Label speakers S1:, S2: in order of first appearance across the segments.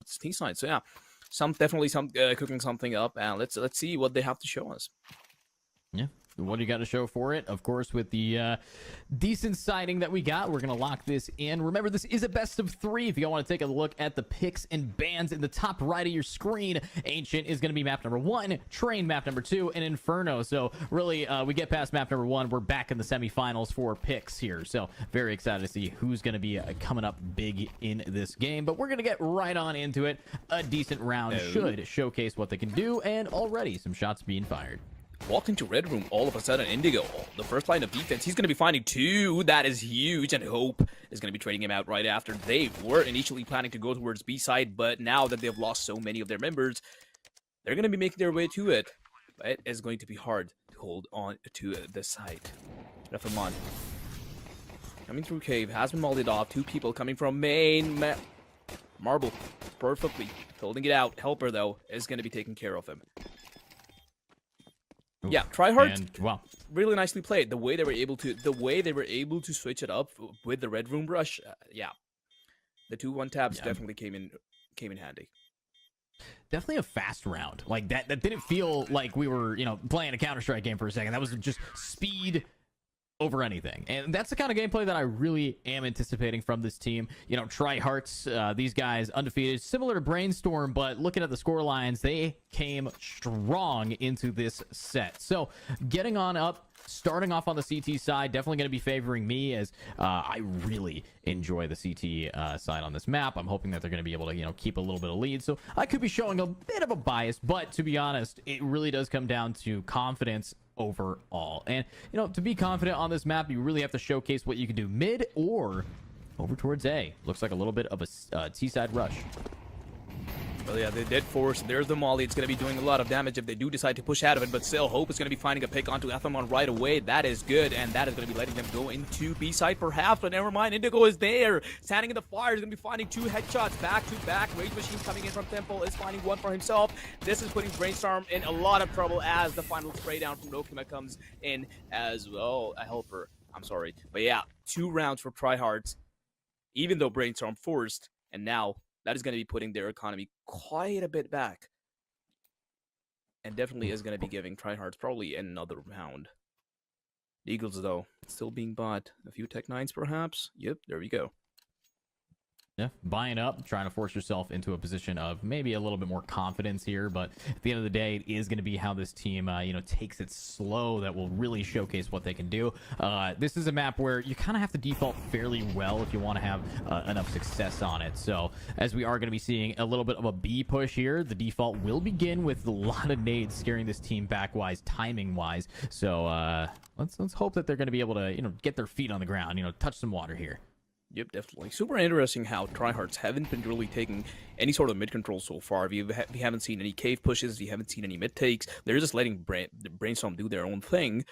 S1: team side. So yeah, definitely cooking something up, and let's see what they have to show us.
S2: Yeah. What do you got to show for it? Of course, with the decent siding that we got, we're going to lock this in. Remember, this is a best of 3. If you want to take a look at the picks and bans in the top right of your screen, Ancient is going to be map number 1, Train map number 2, and Inferno. So really, we get past map number 1, we're back in the semifinals for picks here. So very excited to see who's going to be coming up big in this game. But we're going to get right on into it. A decent round should showcase what they can do, and already some shots being fired.
S1: Walked into Red Room all of a sudden. Indigo, the first line of defense, he's going to be finding 2. That is huge, and Hope is going to be trading him out right after. They were initially planning to go towards B side, but now that they've lost so many of their members, they're going to be making their way to it. But it is going to be hard to hold on to the site. Refamon coming through cave, has been molded off. 2 people coming from main. Marble, perfectly holding it out. Helper, though, is going to be taking care of him. Yeah, TryHearts,
S2: wow,
S1: really nicely played. The way they were able to switch it up with the Red Room rush, yeah, the 2-1 taps definitely came in handy.
S2: Definitely a fast round. Like that didn't feel like we were, playing a Counter-Strike game for a second. That was just speed over anything, and that's the kind of gameplay that I really am anticipating from this team. TryHearts, these guys undefeated, similar to Brainstorm, but looking at the score lines, they came strong into this set. So getting on up, starting off on the CT side, definitely going to be favoring me, as I really enjoy the CT side on this map. I'm hoping that they're going to be able to, keep a little bit of lead. So I could be showing a bit of a bias, but to be honest, it really does come down to confidence overall. And to be confident on this map, you really have to showcase what you can do mid or over towards A. Looks like a little bit of a T side rush.
S1: Well, yeah, they did force. There's the molly. It's going to be doing a lot of damage if they do decide to push out of it, but still, Hope is going to be finding a pick onto Athamon right away. That is good, and that is going to be letting them go into B side perhaps, but never mind. Indigo is there, standing in the fire. He's going to be finding 2 headshots back to back. Rage Machine coming in from Temple is finding 1 for himself. This is putting Brainstorm in a lot of trouble as the final spray down from Rokima comes in as well. A helper, I'm sorry. But yeah, 2 rounds for TryHearts, even though Brainstorm forced, and now that is going to be putting their economy quite a bit back. And definitely is going to be giving TryHearts probably another round. Eagles, though, still being bought. A few Tech 9s, perhaps? Yep, there we go.
S2: Yeah, buying up, trying to force yourself into a position of maybe a little bit more confidence here, but at the end of the day, it is going to be how this team, takes it slow that will really showcase what they can do. This is a map where you kind of have to default fairly well if you want to have enough success on it. So, as we are going to be seeing a little bit of a B push here, the default will begin with a lot of nades scaring this team back-wise, timing-wise. So, let's hope that they're going to be able to, get their feet on the ground, touch some water here.
S1: Yep, definitely. Super interesting how TryHearts haven't been really taking any sort of mid control so far. We haven't seen any cave pushes. We haven't seen any mid takes. They're just letting Brainstorm do their own thing.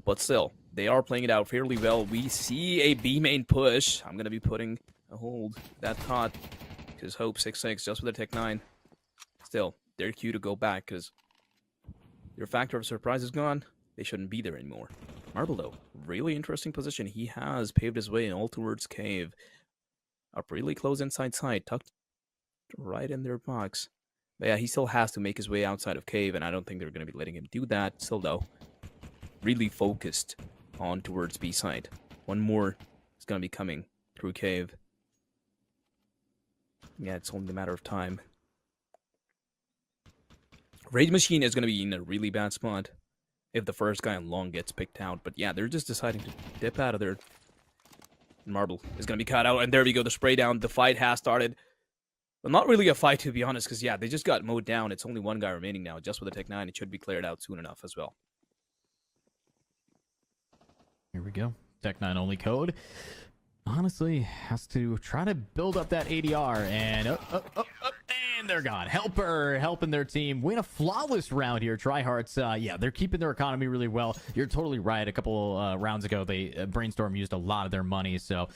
S1: But still, they are playing it out fairly well. We see a B main push. I'm going to be putting a hold that thought, because Hope 6-6 just with a Tech 9. Still, they're cue to go back because their factor of surprise is gone. They shouldn't be there anymore. Marble, though, really interesting position. He has paved his way all towards cave. Up really close inside side, tucked right in their box. But yeah, he still has to make his way outside of cave, and I don't think they're going to be letting him do that. Still, though, really focused on towards B side. One more is going to be coming through cave. Yeah, it's only a matter of time. Rage Machine is going to be in a really bad spot if the first guy on long gets picked out. But yeah, they're just deciding to dip out of there. Marble is going to be cut out, and there we go, the spray down. The fight has started. Well, not really a fight, to be honest, because yeah, they just got mowed down. It's only 1 guy remaining now. Just with the Tech 9, it should be cleared out soon enough as well.
S2: Here we go. Tech 9 only code. Honestly, has to try to build up that ADR, and and they're gone. Helper helping their team win a flawless round here. TryHearts, yeah, they're keeping their economy really well. You're totally right. A couple rounds ago, they Brainstorm used a lot of their money, so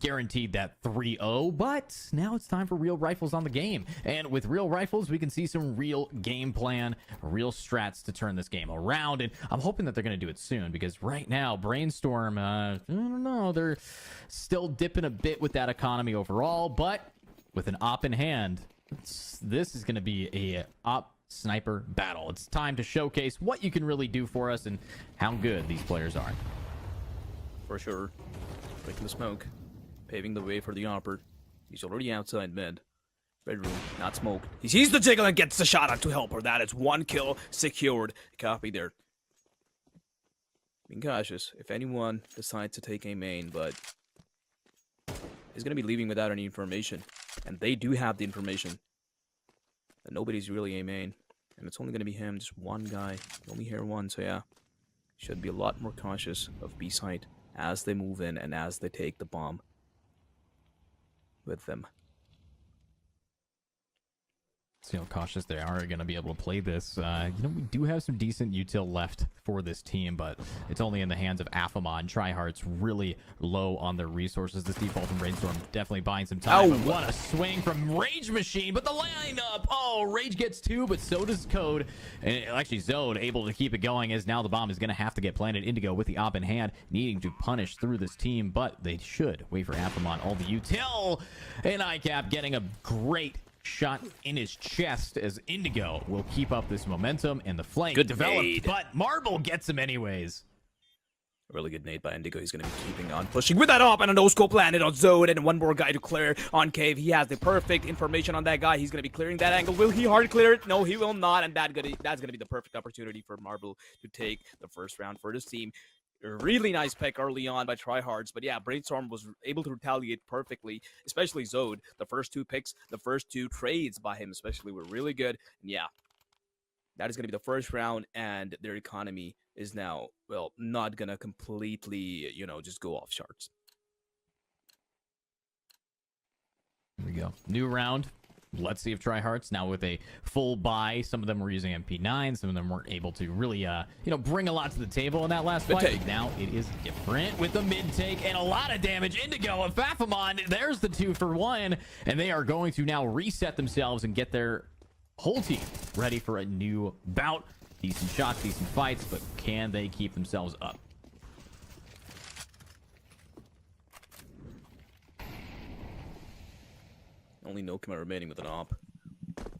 S2: guaranteed that 3-0. But now it's time for real rifles on the game, and with real rifles, we can see some real game plan, real strats to turn this game around. And I'm hoping that they're going to do it soon, because right now, Brainstorm, I don't know, they're still dipping a bit with that economy overall, but with an op in hand. This is going to be a op sniper battle. It's time to showcase what you can really do for us and how good these players are.
S1: For sure. Breaking the smoke. Paving the way for the opper. He's already outside mid. Red room, not smoked. He sees the jiggle and gets the shot out to help her. That is 1 kill secured. Copy there. Being cautious. If anyone decides to take a main, but he's going to be leaving without any information. And they do have the information. And nobody's really a main. And it's only going to be him, just one guy. You only hear one, so yeah. Should be a lot more cautious of B site as they move in and as they take the bomb with them.
S2: See how cautious they are going to be able to play this. We do have some decent util left for this team, but it's only in the hands of Afamon. TryHearts really low on their resources. This default from Brainstorm definitely buying some time.
S1: Oh,
S2: what a swing from Rage Machine, but the lineup. Oh, Rage gets 2, but so does Code. And actually, Zode able to keep it going as now the bomb is going to have to get planted. Indigo with the op in hand, needing to punish through this team, but they should wait for Afamon. All the util, and ICAP getting a great shot in his chest as Indigo will keep up this momentum and the flank
S1: Good
S2: developed,
S1: nade.
S2: but Marble gets him anyways.
S1: A really good nade by Indigo. He's going to be keeping on pushing with that op, and a no-scope landed on Zode, and one more guy to clear on Cave. He has the perfect information on that guy. He's going to be clearing that angle. Will he hard clear it? No, he will not, and that's going to be the perfect opportunity for Marble to take the first round for this team. A really nice pick early on by TryHearts, but yeah, Brainstorm was able to retaliate perfectly, especially Zode. The first 2 picks, the first 2 trades by him especially were really good, and yeah, that is going to be the first round, and their economy is now, well, not going to completely, just go off charts.
S2: Here we go. New round. Let's see if TryHearts now with a full buy. Some of them were using MP9. Some of them weren't able to really, bring a lot to the table in that last fight.
S1: Mid-take.
S2: Now it is different with the mid-take and a lot of damage. Indigo and Fafamon, there's the 2 for 1. And they are going to now reset themselves and get their whole team ready for a new bout. Decent shots, decent fights, but can they keep themselves up?
S1: Only Nokima remaining with an op.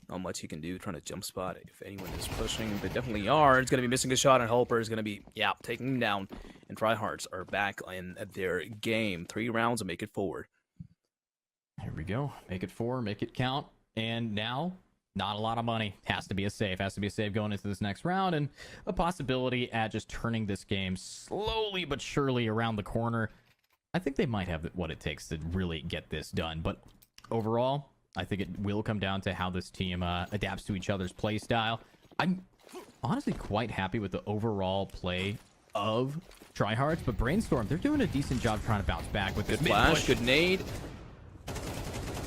S1: Not much he can do, trying to jump spot. If anyone is pushing, they definitely are. It's going to be missing a shot, and Helper is going to be, taking him down. And TryHearts are back in their game. 3 rounds and make it forward.
S2: Here we go. Make it 4, make it count. And now, not a lot of money. Has to be a save. Has to be a save going into this next round. And a possibility at just turning this game slowly but surely around the corner. I think they might have what it takes to really get this done. But overall, I think it will come down to how this team adapts to each other's play style. I'm honestly quite happy with the overall play of TryHearts, but Brainstorm, they're doing a decent job trying to bounce back with this
S1: Good flash, good nade.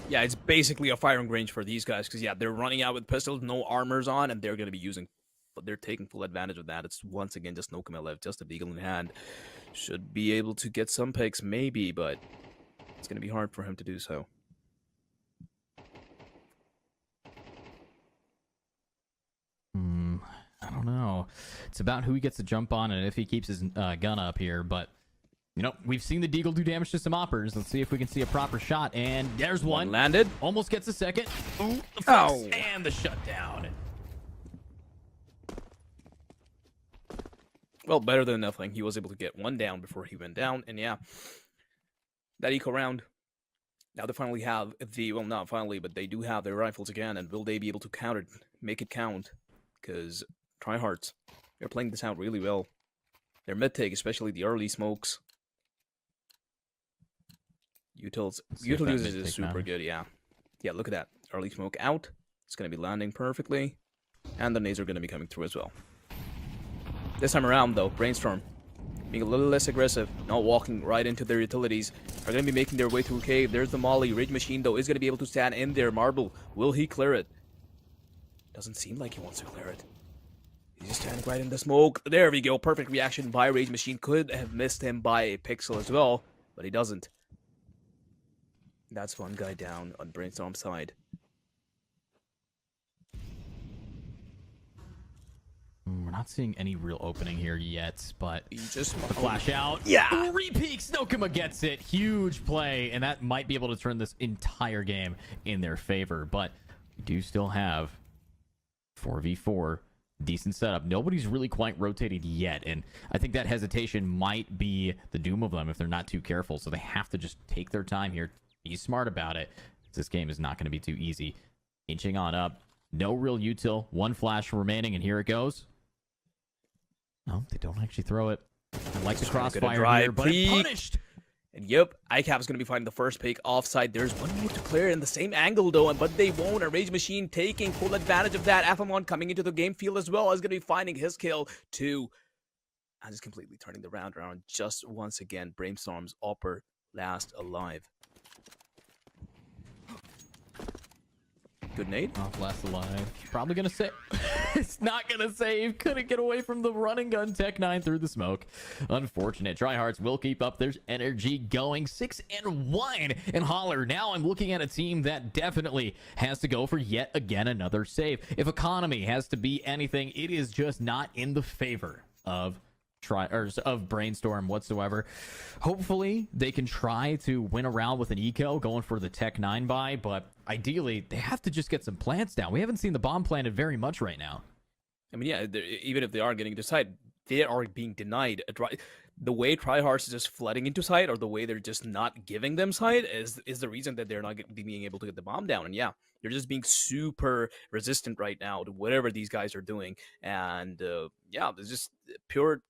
S1: Yeah, it's basically a firing range for these guys because, they're running out with pistols, no armors on, and they're going to be using, but they're taking full advantage of that. It's once again just Nokima left, just a beagle in hand. Should be able to get some picks, maybe, but it's going to be hard for him to do so.
S2: I don't know. It's about who he gets to jump on and if he keeps his gun up here, but we've seen the Deagle do damage to some oppers. Let's see if we can see a proper shot, and there's one.
S1: Landed.
S2: Almost gets a second. Ooh, the flex
S1: Oh.
S2: and the shutdown.
S1: Well, better than nothing. He was able to get 1 down before he went down, and that eco round. Now they finally have not finally, but they do have their rifles again, and will they be able to count it, make it count? Because TryHearts, they're playing this out really well. Their mid-take, especially the early smokes. Util usage is super good, yeah. Yeah, look at that. Early smoke out. It's going to be landing perfectly. And the nades are going to be coming through as well. This time around, though, Brainstorm, being a little less aggressive, not walking right into their utilities, are going to be making their way through cave. There's the Molly. Rage Machine, though, is going to be able to stand in there. Marble, will he clear it? Doesn't seem like he wants to clear it. He's just standing right in the smoke. There we go. Perfect reaction by Rage Machine. Could have missed him by a pixel as well, but he doesn't. That's 1 guy down on Brainstorm's side.
S2: We're not seeing any real opening here yet, but
S1: He just
S2: the flash out.
S1: Yeah.
S2: Three peaks. Nokuma gets it. Huge play, and that might be able to turn this entire game in their favor. But we do still have 4v4. Decent setup. Nobody's really quite rotated yet, and I think that hesitation might be the doom of them if they're not too careful. So they have to just take their time here, be smart about it. This game is not going to be too easy. Inching on up. No real util. One flash remaining, and here it goes. No, they don't actually throw it. I like the crossfire here, but it's punished.
S1: And yep, ICAP is going to be finding the first pick offside. There's one more to clear in the same angle though, but they won't. A Rage Machine taking full advantage of that. Afamon coming into the game field as well is going to be finding his kill too. And just completely turning the round around just once again. Brainstorm's upper last alive. Good nade.
S2: Off last alive. Probably gonna save. It's not gonna save. Couldn't get away from the run and gun. Tech9 through the smoke. Unfortunate. TryHearts will keep up their energy going. 6-1 and Holler. Now I'm looking at a team that definitely has to go for yet again another save. If economy has to be anything, it is just not in the favor of Brainstorm whatsoever. Hopefully they can try to win a round with an eco going for the Tech9 buy, but ideally they have to just get some plants down. We haven't seen the bomb planted very much right now.
S1: I mean, yeah, even if they are getting to site, they are being denied. The way TryHearts is just flooding into site, or the way they're just not giving them site, is the reason that they're not being able to get the bomb down. And yeah, they're just being super resistant right now to whatever these guys are doing. And yeah, there's just pure.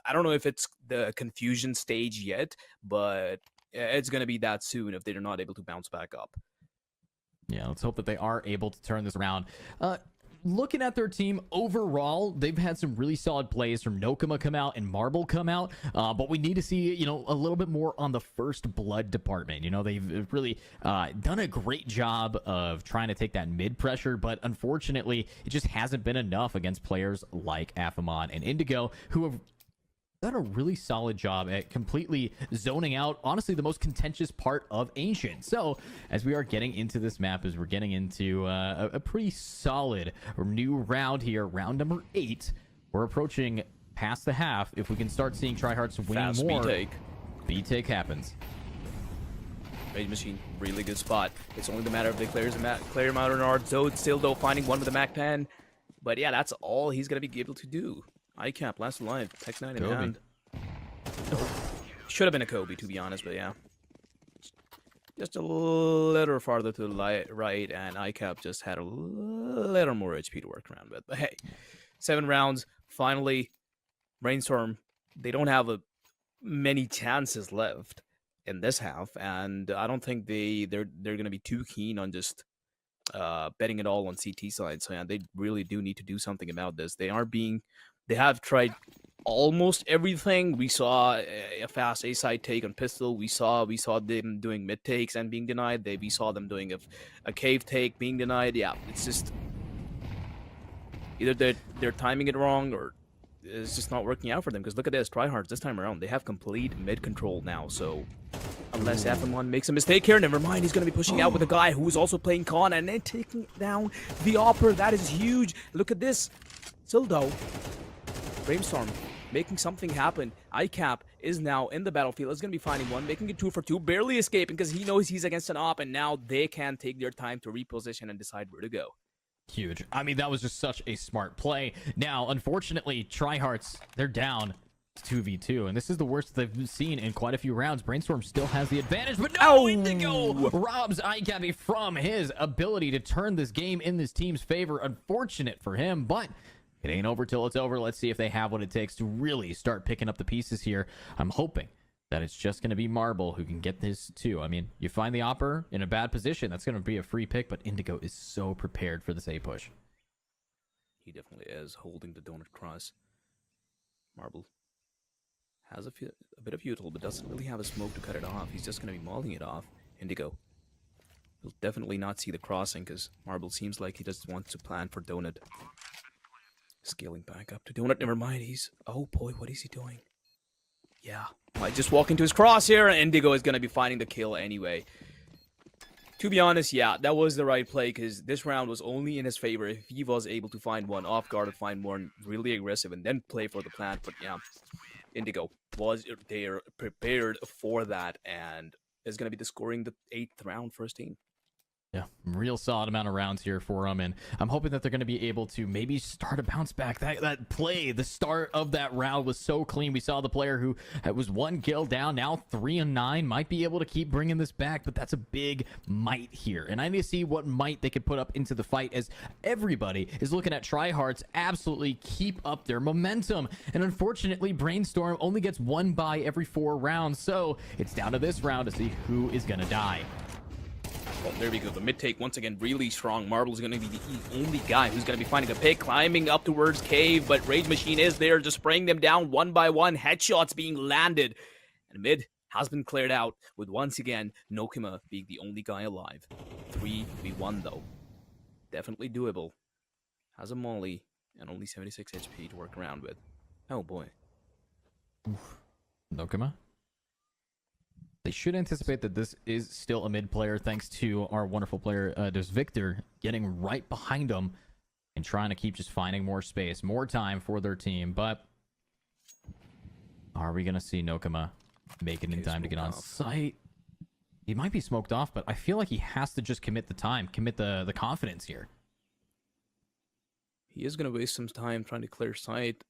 S1: I don't know if it's the confusion stage yet, but it's going to be that soon if they're not able to bounce back up.
S2: Yeah, let's hope that they are able to turn this around. Looking at their team overall, they've had some really solid plays from Nokuma come out and Marble come out, but we need to see, you know, a little bit more on the first blood department. You know, they've really done a great job of trying to take that mid pressure, but unfortunately, it just hasn't been enough against players like Afamon and Indigo, who have done a really solid job at completely zoning out, honestly, the most contentious part of Ancient. So, as we are getting into this map, as we're getting into a pretty solid new round here, round number 8, we're approaching past the half. If we can start seeing TryHearts winning
S1: Fast
S2: more,
S1: B-take
S2: happens.
S1: Rage Machine, really good spot. It's only the matter of they clear him out on our zone. Still, though, finding one with the Mac 10. But yeah, that's all he's going to be able to do. ICAP, last alive, Tech9 in hand. Should have been a Kobe, to be honest, but yeah. Just a little farther to the right, and ICAP just had a little more HP to work around with. But hey, 7 rounds, finally, Brainstorm, they don't have many chances left in this half, and I don't think they're going to be too keen on just betting it all on CT side. So yeah, they really do need to do something about this. They have tried almost everything. We saw a fast A-side take on pistol. We saw them doing mid takes and being denied. We saw them doing a cave take being denied. Yeah, it's just either they're timing it wrong or it's just not working out for them. Because look at this, TryHearts this time around, they have complete mid control now. So unless Afamon makes a mistake here, never mind. He's going to be pushing out with a guy who's also playing con and then taking down the Opera. That is huge. Look at this. Still though, Brainstorm making something happen. ICAP is now in the battlefield. It's going to be finding one, making it 2 for 2, barely escaping because he knows he's against an op, and now they can take their time to reposition and decide where to go.
S2: Huge. I mean, that was just such a smart play. Now, unfortunately, TryHearts, they're down 2v2, and this is the worst they've seen in quite a few rounds. Brainstorm still has the advantage, but no, Indigo robs ICAP from his ability to turn this game in this team's favor. Unfortunate for him, but it ain't over till it's over. Let's see if they have what it takes to really start picking up the pieces here. I'm hoping that it's just going to be Marble who can get this too. I mean, you find the Opper in a bad position, that's going to be a free pick, but Indigo is so prepared for this A push.
S1: He definitely is holding the donut cross. Marble has a bit of util, but doesn't really have a smoke to cut it off. He's just going to be mauling it off. Indigo will definitely not see the crossing because Marble seems like he just wants to plan for donut. Scaling back up to donut. Never mind. Oh boy, what is he doing? Yeah, might just walk into his cross here, and Indigo is going to be finding the kill anyway. To be honest, yeah, that was the right play because this round was only in his favor if he was able to find one off guard and find one really aggressive and then play for the plant. But yeah, Indigo was there prepared for that and is going to be the scoring the 8th round for his team.
S2: Yeah, real solid amount of rounds here for them, and I'm hoping that they're going to be able to maybe start a bounce back. That play, the start of that round was so clean. We saw the player who was 1 kill down, now 3 and 9, might be able to keep bringing this back, but that's a big might here. And I need to see what might they could put up into the fight as everybody is looking at TryHearts absolutely keep up their momentum. And unfortunately, Brainstorm only gets 1 buy every 4 rounds, so it's down to this round to see who is going to die.
S1: Well, there we go. The mid take, once again, really strong. Marble is going to be the only guy who's going to be finding a pick, climbing up towards Cave, but Rage Machine is there, just spraying them down one by one. Headshots being landed. And mid has been cleared out, with once again, Nokima being the only guy alive. 3v1, though. Definitely doable. Has a molly, and only 76 HP to work around with. Oh, boy.
S2: Oof. Nokima? They should anticipate that this is still a mid player thanks to our wonderful player, there's Victor, getting right behind him and trying to keep just finding more space, more time for their team. But are we going to see Nokima make it in time to get on site? He might be smoked off, but I feel like he has to just commit the time, commit the confidence here.
S1: He is going to waste some time trying to clear sight,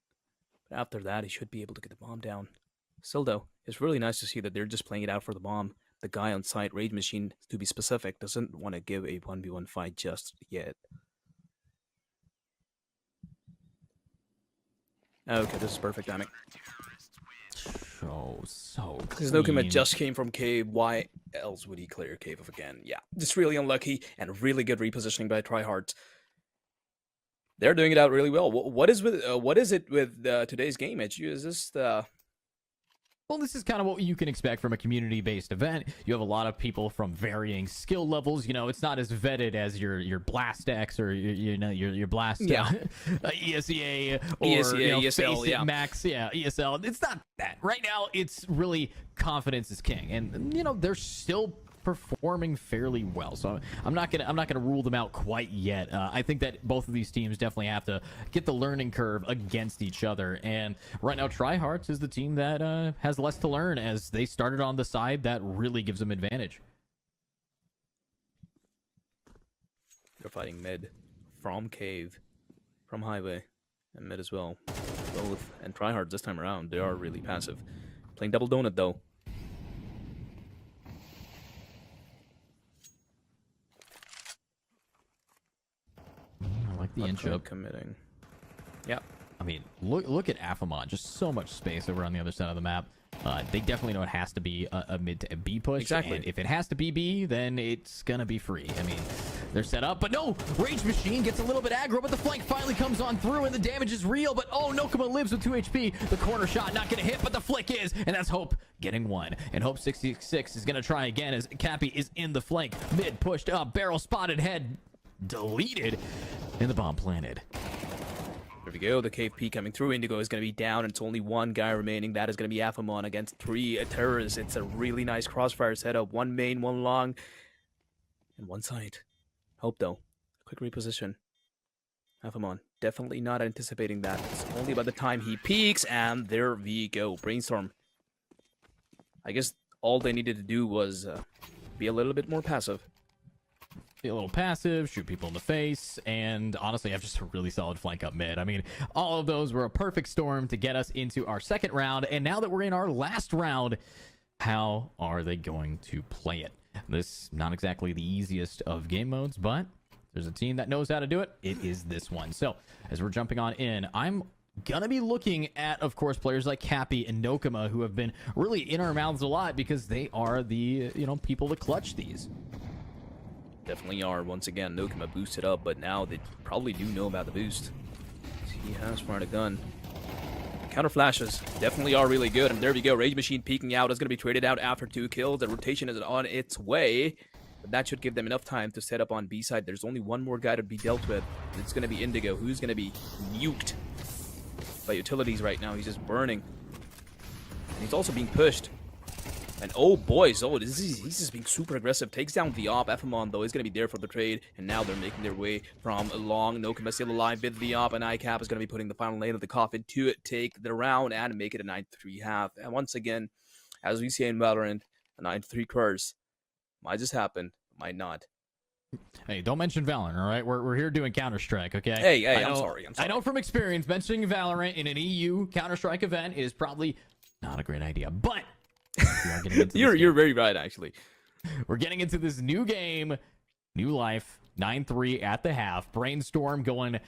S1: but after that, he should be able to get the bomb down. Still, though, it's really nice to see that they're just playing it out for the bomb. The guy on site, Rage Machine, to be specific, doesn't want to give a 1v1 fight just yet. Okay, this is perfect timing.
S2: So
S1: Because Nokima just came from Cave, why else would he clear Cave of again? Yeah, just really unlucky and really good repositioning by TryHearts. They're doing it out really well. What is it with today's game, Edge? Is this the...
S2: Well, this is kind of what you can expect from a community-based event. You have a lot of people from varying skill levels. You know, it's not as vetted as your Blast X or your Blast ESEA or
S1: ESEA, ESL,
S2: Face It Max, ESL. It's not that. Right now, it's really confidence is king, and they're still performing fairly well. So I'm not gonna rule them out quite yet. I think that both of these teams definitely have to get the learning curve against each other. And right now, TryHearts is the team that has less to learn, as they started on the side that really gives them advantage.
S1: They're fighting mid from Cave, from Highway, and mid as well. Both. And TryHearts this time around, they are really passive. Playing double donut though.
S2: The inch up
S1: committing. Yeah.
S2: I mean, look at Afamon. Just so much space over on the other side of the map. They definitely know it has to be a mid to a B push.
S1: Exactly.
S2: And if it has to be B, then it's gonna be free. I mean, they're set up, but no! Rage Machine gets a little bit aggro, but the flank finally comes on through, and the damage is real. But oh, Nokima lives with 2 HP. The corner shot not gonna hit, but the flick is, and that's Hope getting 1. And Hope 66 is gonna try again as Cappy is in the flank. Mid pushed up, barrel spotted, head deleted, and the bomb planted.
S1: There we go. The Cave P coming through. Indigo is going to be down. And it's only 1 guy remaining. That is going to be Afamon against 3 terrorists. It's a really nice crossfire setup. 1 main, 1 long, and 1 side. Hope, though. Quick reposition. Afamon definitely not anticipating that. It's only by the time he peaks. And there we go. Brainstorm. I guess all they needed to do was be a little bit more passive.
S2: Be a little passive, shoot people in the face, and honestly have just a really solid flank up mid. I mean, all of those were a perfect storm to get us into our second round, and now that we're in our last round, how are they going to play it? This not exactly the easiest of game modes, but there's a team that knows how to do it. It is this one. So as we're jumping on in, I'm gonna be looking at, of course, players like Cappy and Nokima, who have been really in our mouths a lot because they are the people to clutch these.
S1: Definitely are. Once again, Nokima boosted up, but now they probably do know about the boost. He has fired a gun. Counter flashes definitely are really good, and there we go. Rage Machine peeking out is going to be traded out after 2 kills. The rotation is on its way, but that should give them enough time to set up on B side. There's only 1 more guy to be dealt with. It's going to be Indigo, who's going to be nuked by utilities right now. He's just burning. And he's also being pushed. And oh boy, so he's just being super aggressive. Takes down the op. Ephamon though is going to be there for the trade. And now they're making their way from long. Nokama still alive with the op. And ICAP is going to be putting the final nail of the coffin to take the round and make it a 9-3 half. And once again, as we see in Valorant, a 9-3 curse might just happen, might not.
S2: Hey, don't mention Valorant, all right? We're here doing Counter-Strike, okay?
S1: Hey, I'm sorry.
S2: I know from experience, mentioning Valorant in an EU Counter-Strike event is probably not a great idea, but we are getting into
S1: you're very right, actually.
S2: We're getting into this new game, new life, 9-3 at the half. Brainstorm going,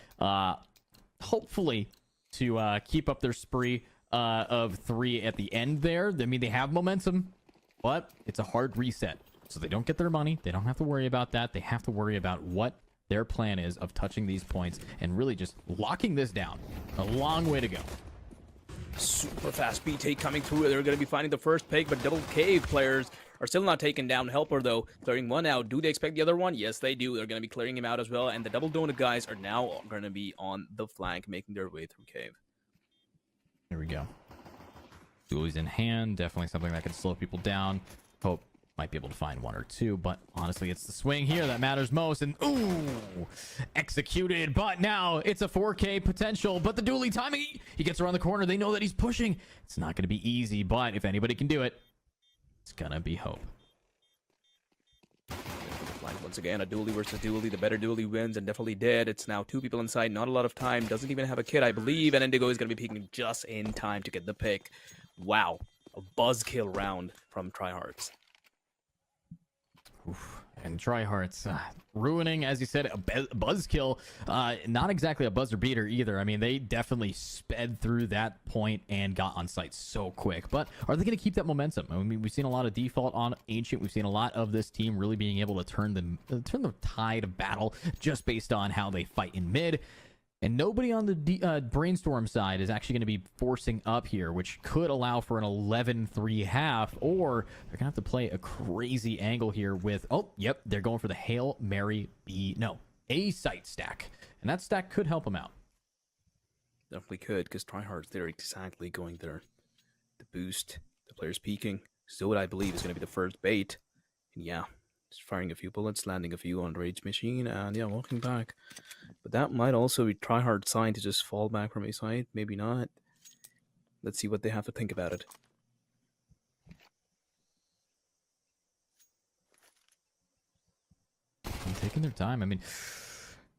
S2: hopefully, to keep up their spree of 3 at the end there. I mean, they have momentum, but it's a hard reset. So they don't get their money. They don't have to worry about that. They have to worry about what their plan is of touching these points and really just locking this down. A long way to go.
S1: Super fast B take coming through. They're going to be finding the first pick, but double cave players are still not taking down Helper, though. Clearing one out. Do they expect the other one? Yes, they do. They're going to be clearing him out as well. And the double donut guys are now going to be on the flank, making their way through cave.
S2: Here we go. Dualies in hand. Definitely something that can slow people down. Hope might be able to find 1 or 2, but honestly, it's the swing here that matters most. And ooh, executed. But now it's a 4K potential. But the dually timing, he gets around the corner. They know that he's pushing. It's not going to be easy, but if anybody can do it, it's going to be Hope.
S1: Once again, a dually versus dually. The better dually wins, and definitely did. It's now 2 people inside. Not a lot of time. Doesn't even have a kid, I believe. And Indigo is going to be peeking just in time to get the pick. Wow. A buzzkill round from TryHearts.
S2: Oof. And TryHearts ruining, as you said, a buzzkill. Not exactly a buzzer beater either. I mean, they definitely sped through that point and got on site so quick. But are they going to keep that momentum? I mean, we've seen a lot of default on Ancient. We've seen a lot of this team really being able to turn the tide of battle just based on how they fight in mid. And nobody on the Brainstorm side is actually going to be forcing up here, which could allow for an 11-3 half, or they're going to have to play a crazy angle here with, oh, yep, they're going for the Hail Mary A site stack. And that stack could help them out.
S1: Definitely could, because TryHards, they're exactly going there to boost the players peeking. Still what I believe is going to be the first bait. And yeah, just firing a few bullets, landing a few on Rage Machine, and yeah, walking back. But that might also be TryHard sign to just fall back from a side. Maybe not. Let's see what they have to think about it.
S2: I'm taking their time. I mean,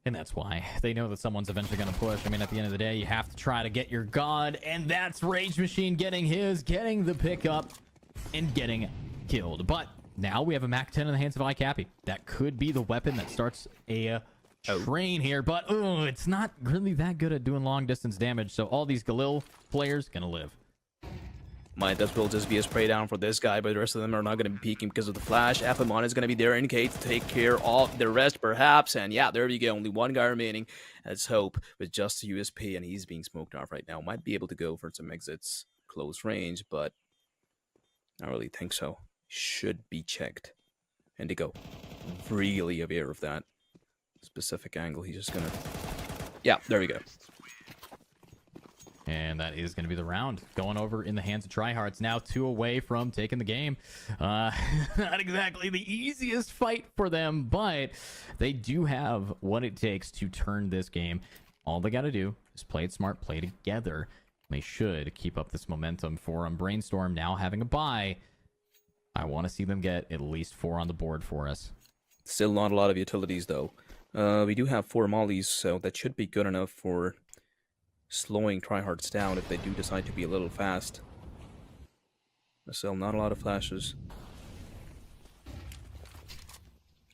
S2: and that's why they know that someone's eventually going to push. I mean, at the end of the day, you have to try to get your god, and that's Rage Machine getting the pickup and getting killed. But now we have a MAC-10 in the hands of iCappy. That could be the weapon that starts a train here, but it's not really that good at doing long distance damage, so all these Galil players gonna live.
S1: Might as well just be a spray down for this guy, but the rest of them are not going to be peeking because of the flash. Ephamon is going to be there in case to take care of the rest, perhaps. And yeah, there we go. Only one guy remaining. Let's hope with just the USP, and he's being smoked off right now. Might be able to go for some exits close range, but I don't really think so. Should be checked. Indigo, really aware of that specific angle. He's just gonna, yeah, there we go.
S2: And that is going to be the round going over in the hands of TryHarts. Now 2 away from taking the game. Not exactly the easiest fight for them, but they do have what it takes to turn this game. All they got to do is play it smart, play together. They should keep up this momentum for them. Brainstorm now having a bye. I want to see them get at least 4 on the board for us.
S1: Still not a lot of utilities, though. We do have 4 mollies, so that should be good enough for slowing TryHarts down if they do decide to be a little fast. Still not a lot of flashes.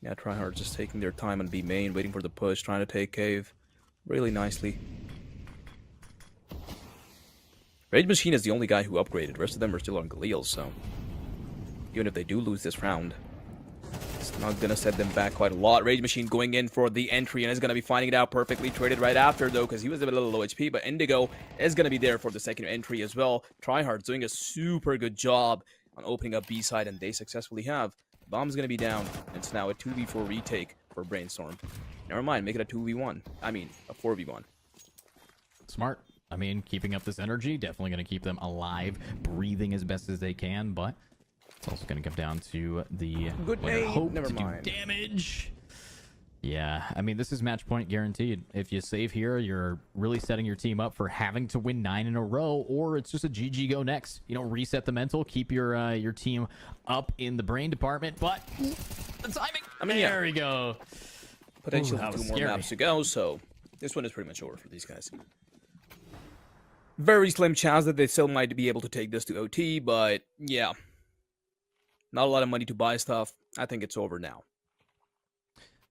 S1: Yeah, TryHarts just taking their time on B main, waiting for the push, trying to take cave really nicely. Rage Machine is the only guy who upgraded. The rest of them are still on Galil, so even if they do lose this round, it's not going to set them back quite a lot. Rage Machine going in for the entry and is going to be finding it out perfectly. Traded right after, though, because he was a little low HP. But Indigo is going to be there for the second entry as well. TryHards doing a super good job on opening up B side, and they successfully have. Bomb's going to be down. It's now a 2v4 retake for Brainstorm. Never mind, make it a 2v1. I mean, a 4v1.
S2: Smart. I mean, keeping up this energy, definitely going to keep them alive, breathing as best as they can, but It's also going to come down to the
S1: Good
S2: player
S1: name.
S2: hope
S1: Never
S2: to
S1: mind.
S2: do damage. Yeah, I mean, this is match point guaranteed. If you save here, you're really setting your team up for having to win 9 in a row, or it's just a GG go next. You know, reset the mental, keep your team up in the brain department, but the timing.
S1: I mean,
S2: there we go.
S1: Potentially
S2: that was
S1: 2 more
S2: scary.
S1: maps to go, so this one is pretty much over for these guys. Very slim chance that they still might be able to take this to OT, but yeah. Not a lot of money to buy stuff. I think it's over now.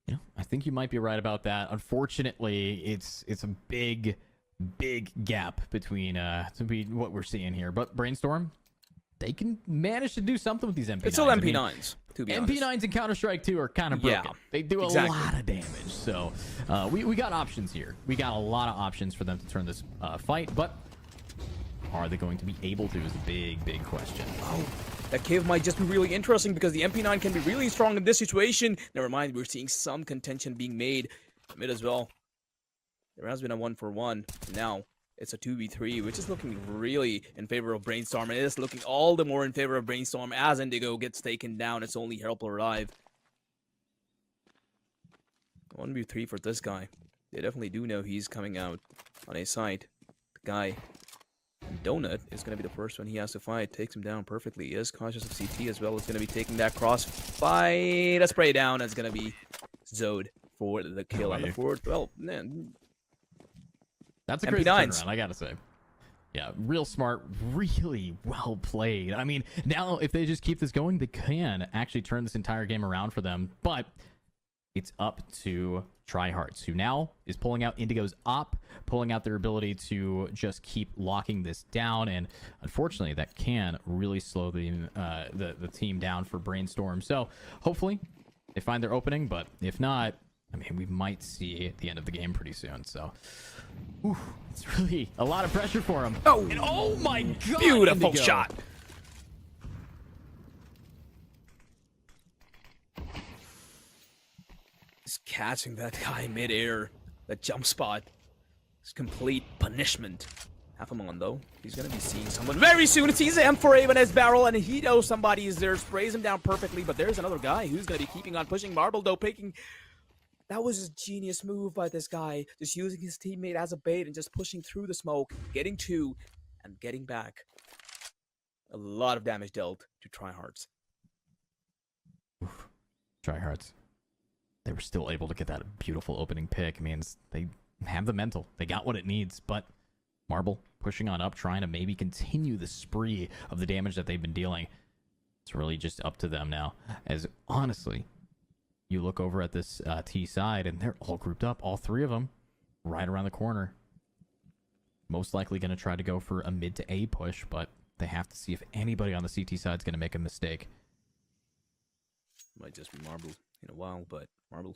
S2: Yeah, I think you might be right about that. Unfortunately, it's a big gap between what we're seeing here. But Brainstorm, they can manage to do something with these MP9s.
S1: It's still MP9s, to be honest.
S2: MP9s in Counter-Strike 2 are kind of broken.
S1: Yeah,
S2: They do a
S1: exactly.
S2: lot of damage. So we got options here. We got a lot of options for them to turn this fight, but are they going to be able to is a big question.
S1: Oh, that cave might just be really interesting because the MP9 can be really strong in this situation. Never mind, we're seeing some contention being made mid as well. There has been a 1-for-1. Now it's a 2v3, which is looking really in favor of Brainstorm. And it is looking all the more in favor of Brainstorm as Indigo gets taken down. It's only Help alive. 1v3 for this guy. They definitely do know he's coming out on a site. The guy Donut is going to be the first one he has to fight. Takes him down perfectly. He is cautious of CT as well. Is going to be taking that cross fight. A spray down. It's going to be Zode for the kill on the fourth. Well, man.
S2: That's a crazy
S1: MP9s.
S2: turnaround, I gotta say. Yeah, real smart, really well played. I mean, now if they just keep this going, they can actually turn this entire game around for them. But it's up to TryHearts, who now is pulling out Indigo's op, pulling out their ability to just keep locking this down. And unfortunately, that can really slow the team down for Brainstorm. So hopefully they find their opening, but if not, I mean, we might see the end of the game pretty soon. So it's really a lot of pressure for him.
S1: Oh,
S2: and oh my God,
S1: beautiful
S2: Indigo.
S1: shot. Just catching that guy midair. That jump spot. It's complete punishment. Half him on though. He's gonna be seeing someone very soon. It sees him for in his barrel, and he knows somebody is there. Sprays him down perfectly, but there's another guy who's gonna be keeping on pushing. Marble though picking. That was a genius move by this guy, just using his teammate as a bait and just pushing through the smoke, getting 2, and getting back. A lot of damage dealt to TryHearts.
S2: TryHearts. They were still able to get that beautiful opening pick. Means they have the mental. They got what it needs, but Marble pushing on up, trying to maybe continue the spree of the damage that they've been dealing. It's really just up to them now. As honestly, you look over at this T side, and they're all grouped up, all 3 of them, right around the corner. Most likely going to try to go for a mid to A push, but they have to see if anybody on the CT side is going to make a mistake.
S1: Might just be Marble in a while, but Marble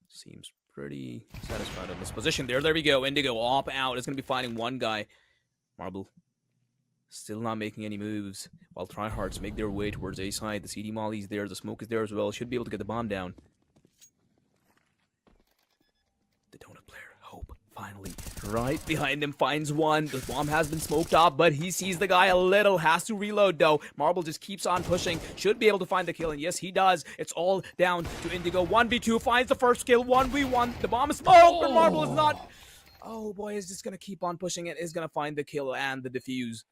S1: seems pretty satisfied in this position. There we go. Indigo op out. It's going to be fighting one guy. Marble still not making any moves, while TryHearts make their way towards A side. The CD Molly's there. The smoke is there as well. Should be able to get the bomb down. The Donut player, Hope, finally right behind him, finds one. The bomb has been smoked off, but he sees the guy a little. Has to reload, though. Marble just keeps on pushing. Should be able to find the kill, and yes, he does. It's all down to Indigo. 1v2, finds the first kill. 1v1. The bomb is smoked, but Marble is not. Oh, boy, is just going to keep on pushing it. Is going to find the kill and the defuse.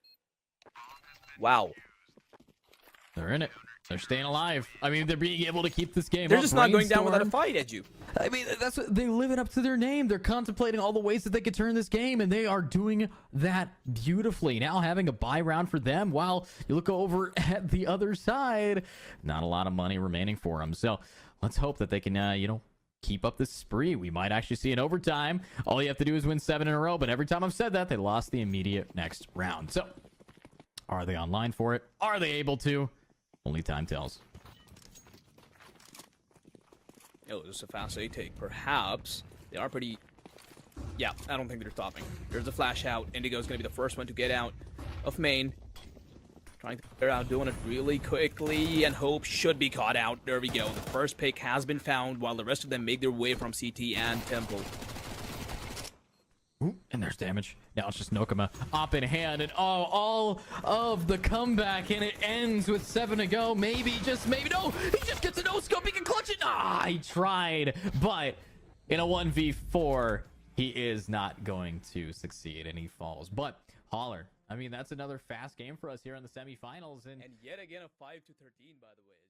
S1: Wow.
S2: They're in it. They're staying alive. I mean, they're being able to keep this game
S1: They're
S2: up.
S1: just not going down without a
S2: Brainstorm.
S1: fight, Edu.
S2: I mean, that's what, they live it up to their name. They're contemplating all the ways that they could turn this game, and they are doing that beautifully. Now having a buy round for them, while you look over at the other side, not a lot of money remaining for them. So let's hope that they can, keep up this spree. We might actually see an overtime. All you have to do is win 7 in a row, but every time I've said that, they lost the immediate next round. So are they online for it? Are they able to? Only time tells.
S1: Oh, this is a fast A take. Perhaps they are pretty. Yeah, I don't think they're stopping. There's a flash out. Indigo's going to be the first one to get out of main. Trying to clear out, doing it really quickly, and Hope should be caught out. There we go. The first pick has been found, while the rest of them make their way from CT and Temple.
S2: Ooh, and there's damage. Now it's just Nokama up in hand, and all of the comeback, and it ends with 7 to go. Maybe, just maybe, no, he just gets a no scope. He can clutch it. Ah, he tried, but in a 1v4, he is not going to succeed, and he falls. But Holler, I mean, that's another fast game for us here in the semifinals, and
S1: yet again a 5-13, by the way.